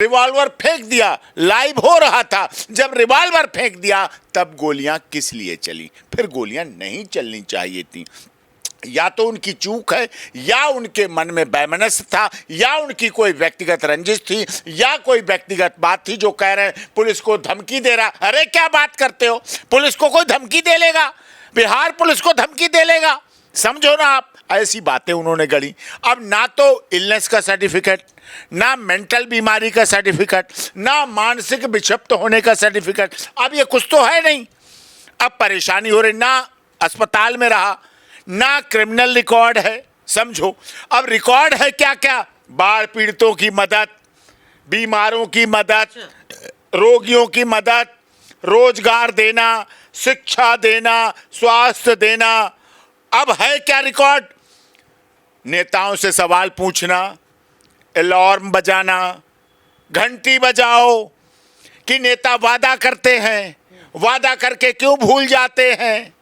Revolver फेंक दिया, live हो रहा था। जब रिवॉल्वर फेंक दिया तब गोलियां किस लिए चली? फिर गोलियां नहीं चलनी चाहिए थी। या तो उनकी चूक है, या उनके मन में वैमनस्य था, या उनकी कोई व्यक्तिगत रंजिश थी, या कोई व्यक्तिगत बात थी जो कह रहे हैं पुलिस को धमकी दे रहा। अरे क्या बात करते हो? पुलिस को कोई धमकी दे लेगा? बिहार पुलिस को धमकी दे लेगा? समझो ना आप, ऐसी बातें उन्होंने गढ़ी। अब ना तो इलनेस का सर्टिफिकेट, ना मेंटल बीमारी का सर्टिफिकेट, ना मानसिक विक्षिप्त होने का सर्टिफिकेट, अब ये कुछ तो है नहीं। अब परेशानी हो रही, ना अस्पताल में रहा, ना क्रिमिनल रिकॉर्ड है। समझो, अब रिकॉर्ड है क्या क्या? बाढ़ पीड़ितों की मदद, बीमारों की मदद, रोगियों की मदद, रोजगार देना, शिक्षा देना, स्वास्थ्य देना। अब है क्या रिकॉर्ड? नेताओं से सवाल पूछना, अलार्म बजाना, घंटी बजाओ कि नेता वादा करते हैं, वादा करके क्यों भूल जाते हैं?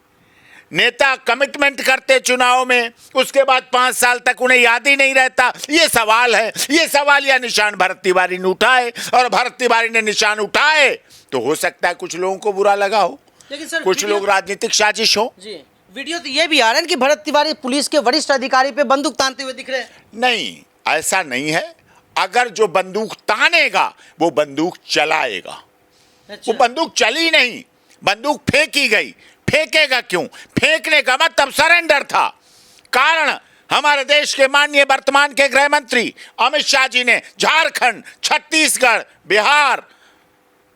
नेता कमिटमेंट करते चुनाव में, उसके बाद 5 साल तक उन्हें याद ही नहीं रहता। ये सवाल है। ये सवाल या निशान भरत तिवारी ने उठाए, और भरत तिवारी ने निशान उठाए तो हो सकता है कुछ लोगों को बुरा लगा हो, लेकिन सर कुछ लोग राजनीतिक साजिश हो। जी, वीडियो तो ये भी आ रहा है कि भरत तिवारी पुलिस के वरिष्ठ अधिकारी पे बंदूक तानते हुए दिख रहे हैं। नहीं, ऐसा नहीं है। अगर जो बंदूक तानेगा वो बंदूक चलाएगा। अच्छा। वो बंदूक चली नहीं, बंदूक फेंकी गई। फेंकेगा क्यों? फेंकने का मतलब सरेंडर था। कारण हमारे देश के माननीय वर्तमान के गृह मंत्री अमित शाह जी ने झारखंड, छत्तीसगढ़, बिहार,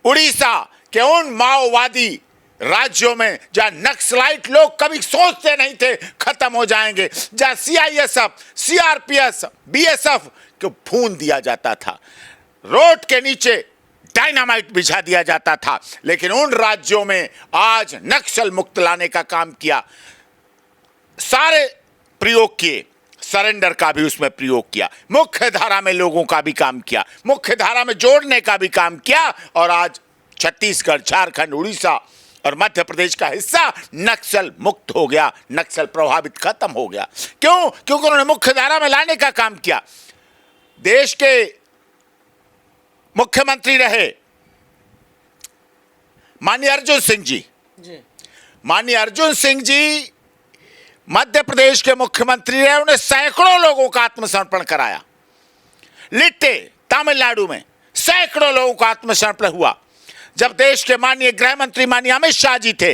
उड़ीसा के उन माओवादी राज्यों में जहां नक्सलाइट लोग कभी सोचते नहीं थे खत्म हो जाएंगे, जहां सीआईएसएफ, सीआरपीएफ, बीएसएफ को भून दिया जाता था, रोड के नीचे डायनामाइट बिछा दिया जाता था, लेकिन उन राज्यों में आज नक्सल मुक्त लाने का काम किया। सारे प्रयोग किए, सरेंडर का भी उसमें प्रयोग किया, मुख्य धारा में लोगों का भी काम किया, मुख्य धारा में जोड़ने का भी काम किया। और आज छत्तीसगढ़, झारखंड, उड़ीसा और मध्य प्रदेश का हिस्सा नक्सल मुक्त हो गया, नक्सल प्रभावित खत्म हो गया। क्यों? क्योंकि उन्होंने मुख्य धारा में लाने का काम किया। देश के मुख्यमंत्री रहे माननीय अर्जुन सिंह जी। माननीय अर्जुन सिंह जी मध्य प्रदेश के मुख्यमंत्री रहे, उन्हें सैकड़ों लोगों का आत्मसमर्पण कराया। लिट्टे तमिलनाडु में सैकड़ों लोगों का आत्मसमर्पण हुआ। जब देश के माननीय गृह मंत्री माननीय अमित शाह जी थे,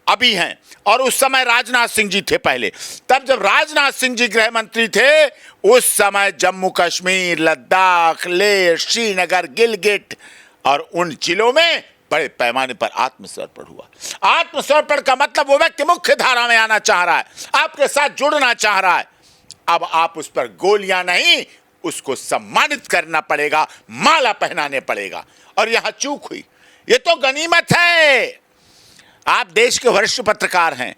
अभी हैं, और उस समय राजनाथ सिंह जी थे पहले, तब जब राजनाथ सिंह जी गृह मंत्री थे उस समय जम्मू कश्मीर, लद्दाख, लेह, श्रीनगर, गिलगिट और उन जिलों में बड़े पैमाने पर आत्मसमर्पण हुआ। आत्मसमर्पण का मतलब वो व्यक्ति मुख्य धारा में आना चाह रहा है, आपके साथ जुड़ना चाह रहा है। अब आप उस पर गोलियां नहीं, उसको सम्मानित करना पड़ेगा, माला पहनाने पड़ेगा। और यहां चूक हुई, ये तो गनीमत है। आप देश के वरिष्ठ पत्रकार हैं,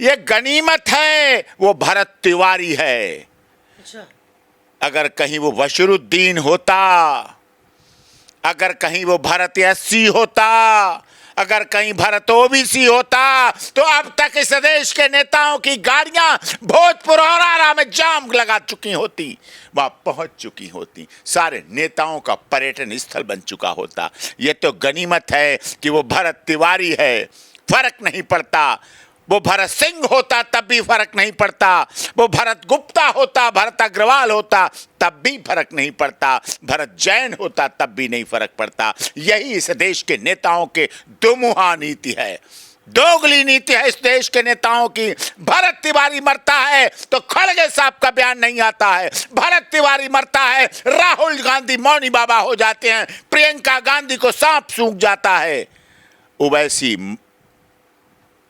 ये गनीमत है वो भरत तिवारी है। अच्छा। अगर कहीं वो बशरुद्दीन होता, अगर कहीं वो भरत एससी होता, अगर कहीं भरत ओबीसी होता, तो अब तक इस देश के नेताओं की गाड़ियां भोजपुर और आरा में जाम लगा चुकी होती, वहां पहुंच चुकी होती, सारे नेताओं का पर्यटन स्थल बन चुका होता। ये तो गनीमत है कि वो भरत तिवारी है, फर्क नहीं पड़ता। वो भरत सिंह होता तब भी फर्क नहीं पड़ता, वो भरत गुप्ता होता, भरत अग्रवाल होता तब भी फर्क नहीं पड़ता, भरत जैन होता तब भी नहीं फर्क पड़ता। यही इस देश के नेताओं के दुमुहा नीति है, दोगली नीति है इस देश के नेताओं की। भरत तिवारी मरता है तो खड़गे साहब का बयान नहीं आता है, भरत तिवारी मरता है राहुल गांधी मौनी बाबा हो जाते हैं, प्रियंका गांधी को सांप सूंघ जाता है, ओवैसी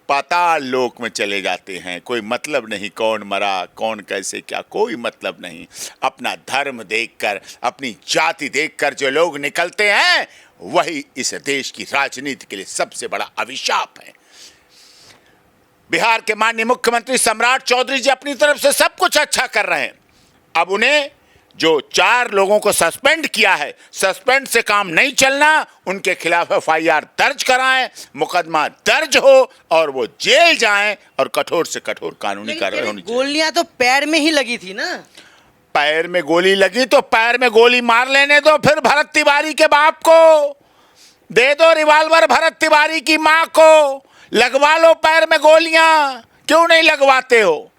पाताल लोक में चले जाते हैं। कोई मतलब नहीं कौन मरा, कौन कैसे, क्या, कोई मतलब नहीं। अपना धर्म देखकर, अपनी जाति देखकर जो लोग निकलते हैं वही इस देश की राजनीति के लिए सबसे बड़ा अभिशाप है। बिहार के माननीय मुख्यमंत्री सम्राट चौधरी जी अपनी तरफ से सब कुछ अच्छा कर रहे हैं। अब उन्हें जो 4 लोगों को सस्पेंड किया है, सस्पेंड से काम नहीं चलना, उनके खिलाफ एफआईआर दर्ज कराएं, मुकदमा दर्ज हो और वो जेल जाएं और कठोर से कठोर कानूनी कार्रवाई होनी चाहिए। गोलियां तो पैर में ही लगी थी ना। पैर में गोली लगी तो पैर में गोली मार लेने दो, फिर भरत तिवारी के बाप को दे दो रिवॉल्वर, भरत तिवारी की मां को लगवा लो पैर में गोलियां, क्यों नहीं लगवाते हो?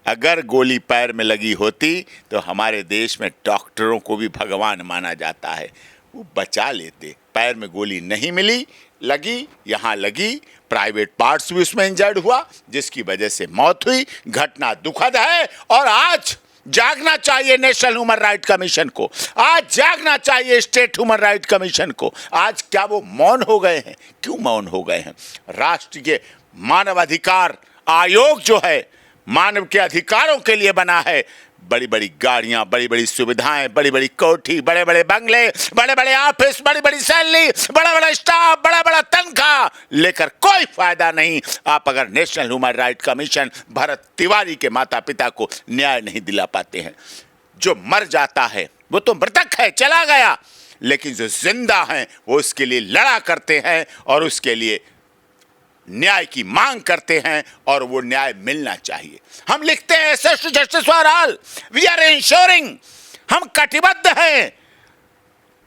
अगर गोली पैर में लगी होती तो हमारे देश में डॉक्टरों को भी भगवान माना जाता है, वो बचा लेते। पैर में गोली नहीं मिली, लगी, यहाँ लगी, प्राइवेट पार्ट्स भी उसमें इंजर्ड हुआ, जिसकी वजह से मौत हुई। घटना दुखद है और आज जागना चाहिए नेशनल ह्यूमन राइट कमीशन को, आज जागना चाहिए स्टेट ह्यूमन राइट कमीशन को। आज क्या वो मौन हो गए हैं? क्यों मौन हो गए हैं? राष्ट्रीय मानव अधिकार आयोग जो है, मानव के अधिकारों के लिए बना है। बड़ी बड़ी गाड़ियां, बड़ी बड़ी सुविधाएं, बड़ी बड़ी कोठी, बड़े बड़े बंगले, बड़े बड़े ऑफिस, बड़ी बड़ी सैलरी, बड़ा बड़ा स्टाफ, बड़ा बड़ा तनख्वाह लेकर कोई फायदा नहीं। आप अगर national human right commission Bharat Tiwari के माता पिता को न्याय नहीं दिला पाते हैं। जो मर जाता है वो तो मृतक है, चला गया, लेकिन जो जिंदा हैं वो उसके लिए लड़ा करते हैं और उसके लिए न्याय की मांग करते हैं और वो न्याय मिलना चाहिए। हम लिखते हैं justice for all, we are ensuring, हम कटिबद्ध हैं,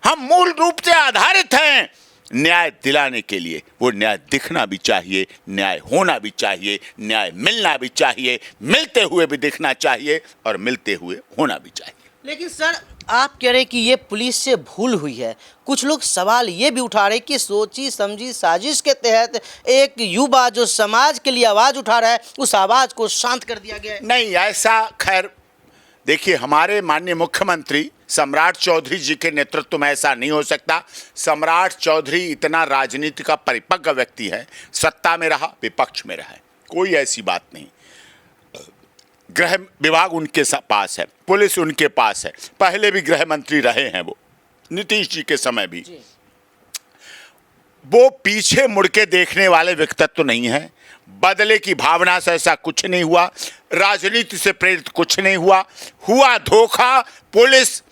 हम मूल रूप से आधारित हैं न्याय दिलाने के लिए। वो न्याय दिखना भी चाहिए, न्याय होना भी चाहिए, न्याय मिलना भी चाहिए, मिलते हुए भी दिखना चाहिए और मिलते हुए होना भी चाहिए। लेकिन सर, आप कह रहे हैं कि ये पुलिस से भूल हुई है। कुछ लोग सवाल ये भी उठा रहे हैं कि सोची समझी साजिश के तहत एक युवा जो समाज के लिए आवाज उठा रहा है, उस आवाज को शांत कर दिया गया है। नहीं, ऐसा खैर देखिए, हमारे माननीय मुख्यमंत्री सम्राट चौधरी जी के नेतृत्व में ऐसा नहीं हो सकता। सम्राट चौधरी इतना राजनीति का परिपक्व व्यक्ति है, सत्ता में रहा, विपक्ष में रहा है, कोई ऐसी बात नहीं। गृह विभाग उनके पास है, पुलिस उनके पास है, पहले भी गृह मंत्री रहे हैं वो, नीतीश जी के समय भी। वो पीछे मुड़ के देखने वाले व्यक्तित्व तो नहीं है। बदले की भावना से ऐसा कुछ नहीं हुआ, राजनीति से प्रेरित कुछ नहीं हुआ। हुआ धोखा, पुलिस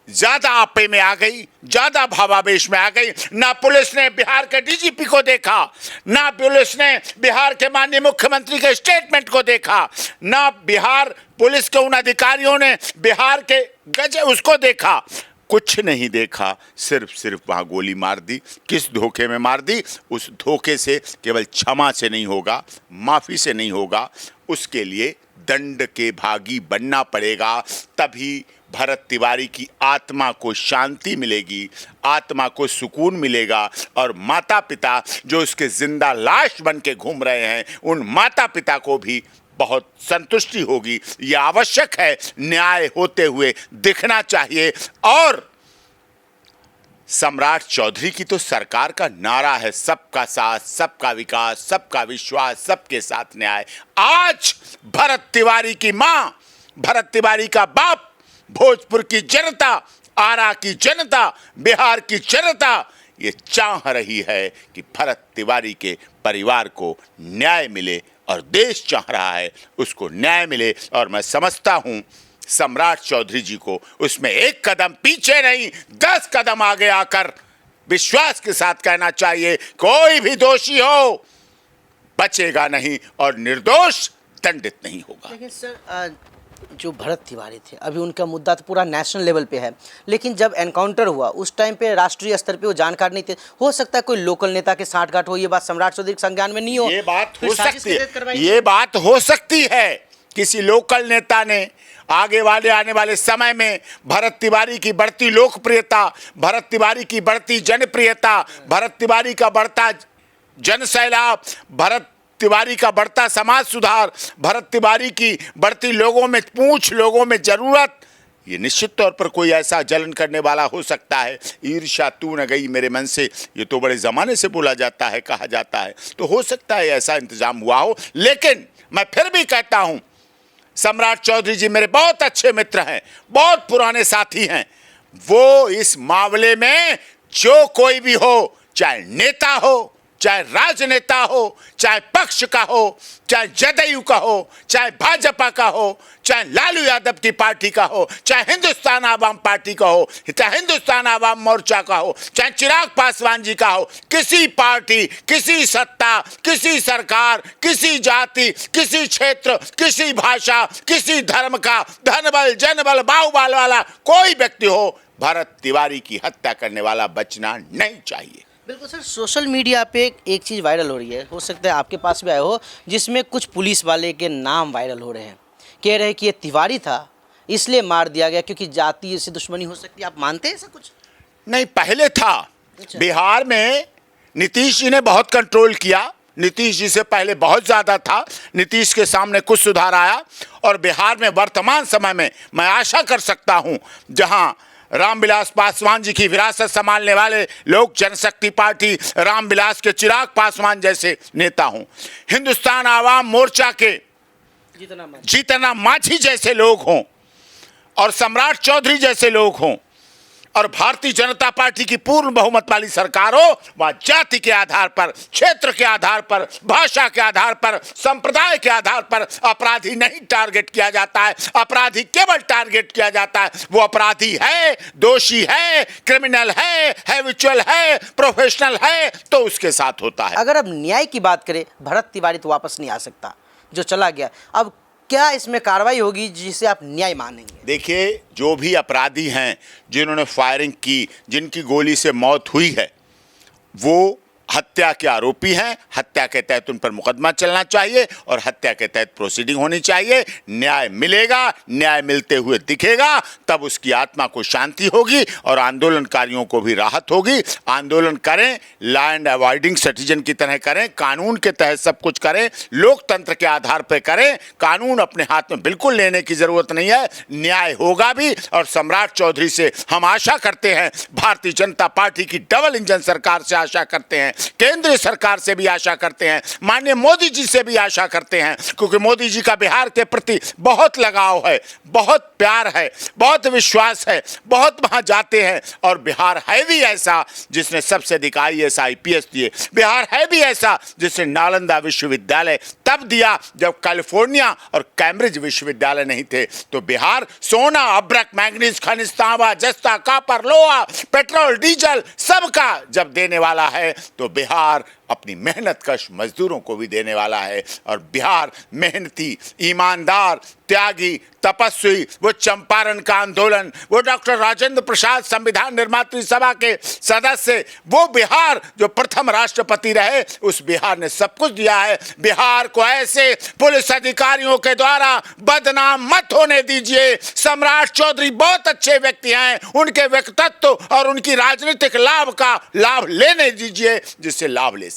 ज्यादा आपे में आ गई, ज्यादा भावावेश में आ गई। ना पुलिस ने बिहार के डीजीपी को देखा, ना पुलिस ने बिहार के माननीय मुख्यमंत्री के स्टेटमेंट को देखा, ना बिहार पुलिस के उन अधिकारियों ने बिहार के गजे उसको देखा, कुछ नहीं देखा। सिर्फ वहां गोली मार दी। किस धोखे में मार दी? उस धोखे से केवल क्षमा से नहीं होगा, माफी से नहीं होगा, उसके लिए दंड के भागी बनना पड़ेगा। तभी भरत तिवारी की आत्मा को शांति मिलेगी, आत्मा को सुकून मिलेगा और माता पिता जो उसके जिंदा लाश बन के घूम रहे हैं, उन माता पिता को भी बहुत संतुष्टि होगी। यह आवश्यक है, न्याय होते हुए दिखना चाहिए। और सम्राट चौधरी की तो सरकार का नारा है, सबका साथ, सबका विकास, सबका विश्वास, सबके साथ न्याय। आज भरत तिवारी की मां, भरत तिवारी का बाप, भोजपुर की जनता, आरा की जनता, बिहार की जनता ये चाह रही है कि भरत तिवारी के परिवार को न्याय मिले और देश चाह रहा है उसको न्याय मिले। और मैं समझता हूं सम्राट चौधरी जी को उसमें एक कदम पीछे नहीं, 10 कदम आगे आकर विश्वास के साथ कहना चाहिए, कोई भी दोषी हो बचेगा नहीं और निर्दोष दंडित नहीं होगा। लेकिन सर, जो भरत तिवारी थे, अभी उनका मुद्दा तो पूरा नेशनल लेवल पे है, लेकिन जब एनकाउंटर हुआ उस टाइम पे राष्ट्रीय स्तर पे वो जानकार नहीं थे। हो सकता है कोई लोकल नेता के साठगांठ हो, ये बात सम्राट चौधरी के संज्ञान में नहीं हो। ये बात हो सकती है, ये बात हो सकती है। किसी लोकल नेता ने आगे वाले आने वाले समय में भरत तिवारी की बढ़ती लोकप्रियता, भरत तिवारी की बढ़ती जनप्रियता, भरत तिवारी का बढ़ता जनसैलाब, भरत तिवारी का बढ़ता समाज सुधार, भरत तिवारी की बढ़ती लोगों में पूंछ, लोगों में जरूरत, ये निश्चित तौर पर कोई ऐसा जलन करने वाला हो सकता है। ईर्ष्या तू न गई मेरे मन से, ये तो बड़े ज़माने से बोला जाता है, कहा जाता है, तो हो सकता है ऐसा इंतजाम हुआ हो। लेकिन मैं फिर भी कहता हूँ, सम्राट चौधरी जी मेरे बहुत अच्छे मित्र हैं, बहुत पुराने साथी हैं। वो इस मामले में जो कोई भी हो, चाहे नेता हो, चाहे राजनेता हो, चाहे पक्ष का हो, चाहे जदयू का हो, चाहे भाजपा का हो, चाहे लालू यादव की पार्टी का हो, चाहे हिंदुस्तान आवाम पार्टी का हो, चाहे हिंदुस्तान आवाम मोर्चा का हो, चाहे चिराग पासवान जी का हो, किसी पार्टी, किसी सत्ता, किसी सरकार, किसी जाति, किसी क्षेत्र, किसी भाषा, किसी धर्म का धनबल, जनबल, बाहुबल वाला कोई व्यक्ति हो, भरत तिवारी की हत्या करने वाला बचना नहीं चाहिए। बिल्कुल सर, सोशल मीडिया पे एक चीज़ वायरल हो रही है, हो सकता है आपके पास भी आए हो, जिसमें कुछ पुलिस वाले के नाम वायरल हो रहे हैं, कह रहे हैं कि ये तिवारी था इसलिए मार दिया गया क्योंकि जाति से दुश्मनी हो सकती है। आप मानते हैं ऐसा कुछ? नहीं, पहले था। अच्छा। बिहार में नीतीश जी ने बहुत कंट्रोल किया, नीतीश जी से पहले बहुत ज़्यादा था, नीतीश के सामने कुछ सुधार आया और बिहार में वर्तमान समय में मैं आशा कर सकता हूं, जहां रामविलास पासवान जी की विरासत संभालने वाले लोग, जनशक्ति पार्टी, रामविलास के चिराग पासवान जैसे नेता हों, हिंदुस्तान आवाम मोर्चा के जीतन मांझी जैसे लोग हों और सम्राट चौधरी जैसे लोग हों और भारतीय जनता पार्टी की पूर्ण बहुमत वाली सरकार हो, वह जाति के आधार पर, क्षेत्र के आधार पर, भाषा के आधार पर, संप्रदाय के आधार पर अपराधी नहीं टारगेट किया जाता है। अपराधी केवल टारगेट किया जाता है वो अपराधी है, दोषी है, क्रिमिनल है, हैबिचुअल है, प्रोफेशनल है, तो उसके साथ होता है। अगर अब न्याय की बात करें, भरत तिवारी तो वापस नहीं आ सकता, जो चला गया, अब क्या इसमें कार्रवाई होगी जिसे आप न्याय मानेंगे? देखिए, जो भी अपराधी हैं जिन्होंने फायरिंग की, जिनकी गोली से मौत हुई है, वो हत्या के आरोपी हैं। हत्या के तहत उन पर मुकदमा चलना चाहिए और हत्या के तहत प्रोसीडिंग होनी चाहिए। न्याय मिलेगा, न्याय मिलते हुए दिखेगा, तब उसकी आत्मा को शांति होगी और आंदोलनकारियों को भी राहत होगी। आंदोलन करें, लॉ एंड अवॉइडिंग सिटीजन की तरह करें, कानून के तहत सब कुछ करें, लोकतंत्र के आधार पर करें। कानून अपने हाथ में बिल्कुल लेने की जरूरत नहीं है, न्याय होगा भी। और सम्राट चौधरी से हम आशा करते हैं, भारतीय जनता पार्टी की डबल इंजन सरकार से आशा करते हैं, केंद्रीय सरकार से भी आशा करते हैं, माननीय मोदी जी से भी आशा करते हैं, क्योंकि मोदी जी का बिहार के प्रति बहुत लगाव है, बहुत प्यार है, बहुत विश्वास है, बहुत वहां जाते हैं। और बिहार है भी ऐसा जिसने सबसे अधिक IAS IPS दिए। बिहार है भी ऐसा जिसने नालंदा विश्वविद्यालय तब दिया जब कैलिफोर्निया और कैम्ब्रिज विश्वविद्यालय नहीं थे। तो बिहार सोना, अब्रक, मैंगनीज, खनिज, तांबा, जस्ता, कॉपर, लोहा, पेट्रोल, डीजल सबका जब देने वाला है, तो बिहार अपनी मेहनतकश मजदूरों को भी देने वाला है। और बिहार मेहनती, ईमानदार, त्यागी, तपस्वी, वो चंपारण का आंदोलन, वो डॉक्टर राजेंद्र प्रसाद संविधान निर्मात्री सभा के सदस्य, वो बिहार जो प्रथम राष्ट्रपति रहे, उस बिहार ने सब कुछ दिया है। बिहार को ऐसे पुलिस अधिकारियों के द्वारा बदनाम मत होने दीजिए। सम्राट चौधरी बहुत अच्छे व्यक्ति हैं, उनके व्यक्तित्व और उनकी राजनीतिक लाभ का लाभ लेने दीजिए, जिससे लाभ ले